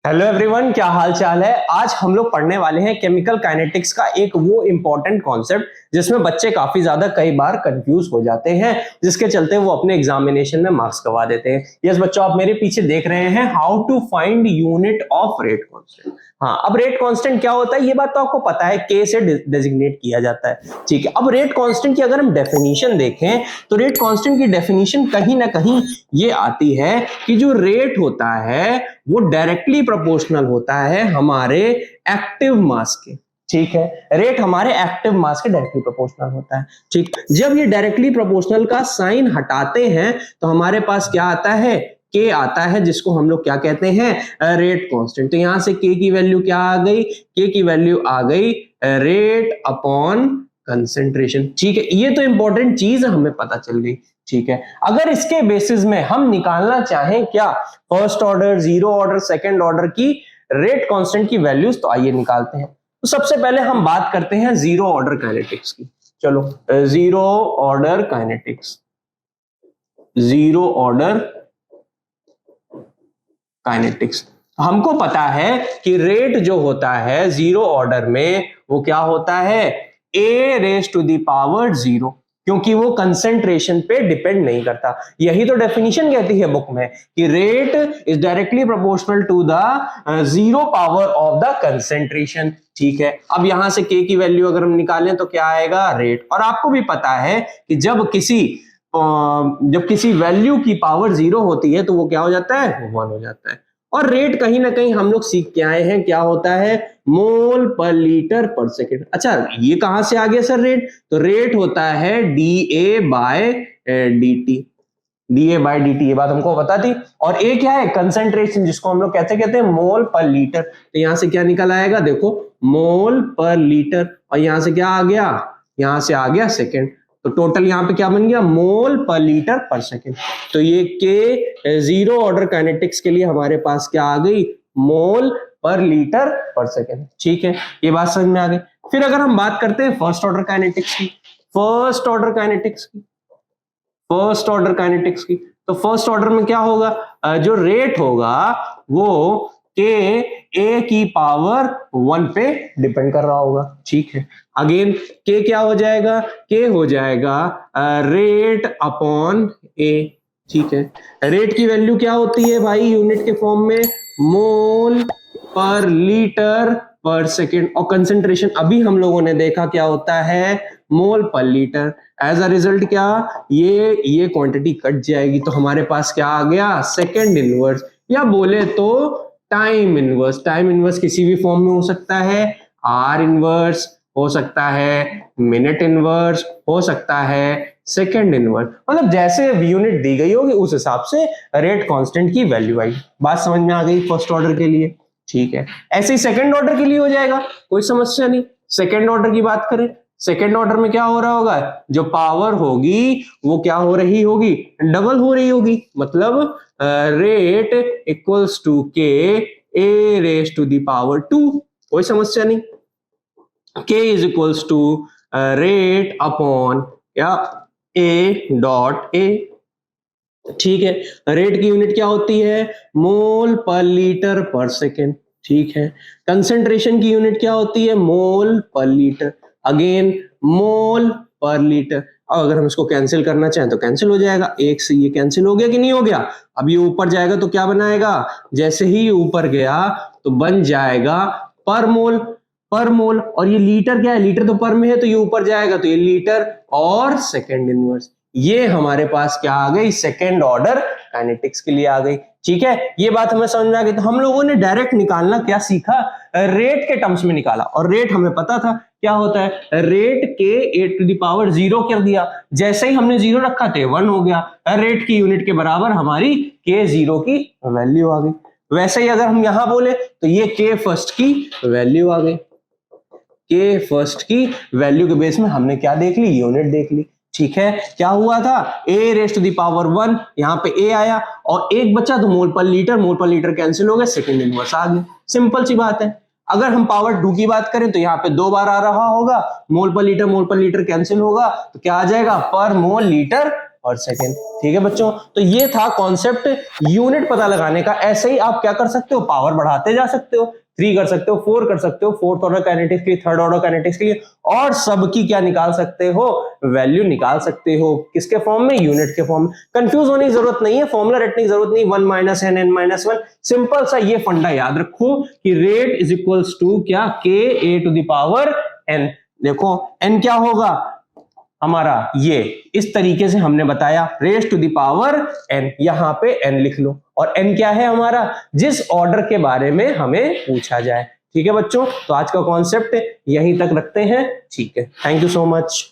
Hello everyone, क्या हाल चाल है। आज हम लोग पढ़ने वाले हैं केमिकल काइनेटिक्स का एक वो इंपॉर्टेंट कॉन्सेप्ट जिसमें बच्चे काफी ज्यादा कई बार कंफ्यूज हो जाते हैं, जिसके चलते वो अपने एग्जामिनेशन में मार्क्स गवा देते हैं। यस बच्चों, आप मेरे पीछे देख रहे हैं how to find unit of rate constant. हाँ, अब रेट कांस्टेंट क्या होता है ये बात तो आपको पता है, के से डेजिग्नेट किया जाता है। ठीक है, अब रेट कांस्टेंट की अगर हम डेफिनेशन देखें तो रेट कांस्टेंट की डेफिनेशन कहीं ना कहीं ये आती है कि जो रेट होता है वो डायरेक्टली प्रोपोर्शनल होता है हमारे एक्टिव मास के। ठीक है, रेट हमारे एक्टिव मास के डायरेक्टली प्रोपोर्शनल होता है। ठीक, जब ये डायरेक्टली प्रोपोर्शनल का साइन हटाते हैं तो हमारे पास क्या आता है, के आता है, जिसको हम लोग क्या कहते हैं, रेट कांस्टेंट। तो यहां से के की वैल्यू क्या आ गई, के की वैल्यू आ गई रेट अपॉन कंसेंट्रेशन। ठीक है, ये तो इंपॉर्टेंट चीज हमें पता चल गई। ठीक है, अगर इसके बेसिस में हम निकालना चाहें क्या, first order, zero order, second order की रेट कांस्टेंट की वैल्यूज, तो आइए निकालते हैं। तो सबसे पहले हम बात करते हैं जीरो ऑर्डर काइनेटिक्स की। चलो, zero order kinetics, zero order kinetics. हमको पता है कि रेट जो होता है जीरो ऑर्डर में वो क्या होता है, A raise to the power zero, क्योंकि वो कंसेंट्रेशन पे डिपेंड नहीं करता। यही तो डेफिनेशन कहती है बुक में कि rate is directly proportional to the zero power of the concentration. ठीक है, अब यहां से के की वैल्यू अगर हम निकालें तो क्या आएगा, रेट। और आपको भी पता है कि जब किसी वैल्यू की पावर जीरो होती है तो वो क्या हो जाता है, वन हो जाता है। और रेट कहीं ना कहीं हम लोग सीख के आए हैं, क्या होता है, मोल पर लीटर पर सेकेंड। अच्छा, ये कहां से आ गया सर रेट, तो रेट होता है D A by D T, D A by D T, ये बात हमको पता थी। और ए क्या है, कंसेंट्रेशन, जिसको हम लोग कहते हैं मोल पर लीटर। तो यहां से क्या निकल आएगा, देखो, मोल पर लीटर। और यहां से क्या आ गया, यहां से आ गया सेकेंड। तो टोटल यहां पे क्या बन गया, मोल पर लीटर पर सेकेंड। तो ये के जीरो ऑर्डर काइनेटिक्स के लिए हमारे पास क्या आ गई, मोल पर लीटर पर सेकेंड। ठीक है, ये बात समझ में आ गई। फिर अगर हम बात करते हैं फर्स्ट ऑर्डर काइनेटिक्स की, फर्स्ट ऑर्डर काइनेटिक्स की, फर्स्ट ऑर्डर काइनेटिक्स की, तो फर्स्ट ऑर्डर में क्या होगा, जो रेट होगा वो के ए की पावर वन पे डिपेंड कर रहा होगा। ठीक है, अगेन के क्या हो जाएगा, के हो जाएगा रेट अपॉन ए। ठीक है, रेट की वैल्यू क्या होती है भाई यूनिट के फॉर्म में, मोल पर लीटर पर सेकेंड। और कंसेंट्रेशन अभी हम लोगों ने देखा क्या होता है, मोल पर लीटर। एज अ रिजल्ट क्या, ये क्वांटिटी कट जाएगी तो हमारे पास क्या आ गया, सेकेंड इनवर्स, या बोले तो टाइम इनवर्स। टाइम इनवर्स किसी भी फॉर्म में हो सकता है, आर इनवर्स हो सकता है, मिनट इनवर्स हो सकता है, सेकेंड इनवर्स, मतलब जैसे यूनिट दी गई होगी उस हिसाब से रेट कांस्टेंट की वैल्यू आई। बात समझ में आ गई फर्स्ट ऑर्डर के लिए। ठीक है, ऐसे ही सेकेंड ऑर्डर के लिए हो जाएगा, कोई समस्या नहीं। सेकेंड ऑर्डर की बात करें, सेकेंड ऑर्डर में क्या हो रहा होगा, जो पावर होगी वो क्या हो रही होगी, डबल हो रही होगी। मतलब rate equals to K A raise to the power two, कोई समस्या नहीं। K is equals to rate upon या ए डॉट ए। ठीक है, रेट की यूनिट क्या होती है, मोल पर लीटर पर सेकेंड। ठीक है, कंसेंट्रेशन की यूनिट क्या होती है, मोल पर लीटर। अगेन मोल पर लीटर। अब अगर हम इसको कैंसिल करना चाहें तो कैंसिल हो जाएगा, एक से ये कैंसिल हो गया कि नहीं हो गया। अब ये ऊपर जाएगा तो क्या बनाएगा, जैसे ही ऊपर गया तो बन जाएगा पर मोल, पर मोल। और ये लीटर क्या है, लीटर तो पर में है तो ये ऊपर जाएगा तो ये लीटर और सेकेंड इनवर्स। ये हमारे पास क्या आ गई, सेकेंड ऑर्डर काइनेटिक्स के लिए आ गई। ठीक है, ये बात हमें समझ में आ गई। तो हम लोगों ने डायरेक्ट निकालना क्या सीखा, रेट के टर्म्स में निकाला। और रेट हमें पता था क्या होता है, रेट के A to the power zero कर दिया, जैसे ही हमने जीरो रखा थे वन हो गया। रेट की यूनिट के बराबर हमारी के जीरो की वैल्यू आ गई। वैसे ही अगर हम यहां बोले तो ये के फर्स्ट की वैल्यू आ गई। के फर्स्ट की वैल्यू के बेस में हमने क्या देख ली, यूनिट देख ली। ठीक है, क्या हुआ था, A raise to the power one, यहाँ पे ए आया और एक बचा तो मोल पर लीटर कैंसिल हो गया, सेकंड इनवर्स आ गया। सिंपल सी बात है। अगर हम पावर टू की बात करें तो यहाँ पे दो बार आ रहा होगा, मोल पर लीटर कैंसिल होगा तो क्या आ जाएगा, पर मोल लीटर और सेकेंड। ठीक है बच्चों, तो ये था कॉन्सेप्ट यूनिट पता लगाने का। ऐसे ही आप क्या कर सकते हो, पावर बढ़ाते जा सकते हो, 3 कर सकते हो, 4 कर सकते हो, फोर्थ ऑर्डर काइनेटिक्स के लिए, थर्ड ऑर्डर काइनेटिक्स के लिए, और सबकी क्या निकाल सकते हो, वैल्यू निकाल सकते हो। किसके फॉर्म में, यूनिट के फॉर्म में। कंफ्यूज होने की जरूरत नहीं है, फॉर्मूला रटने की जरूरत नहीं, 1 minus N N minus 1। Simple सा ये फंडा याद रखो कि रेट इज इक्वल्स टू क्या, K A to the power N. देखो एन क्या होगा हमारा, ये इस तरीके से हमने बताया, raise to the power N, यहां पे एन लिख लो, और एन क्या है हमारा, जिस ऑर्डर के बारे में हमें पूछा जाए। ठीक है बच्चों, तो आज का कॉन्सेप्ट यहीं तक रखते हैं। ठीक है, थैंक यू सो मच।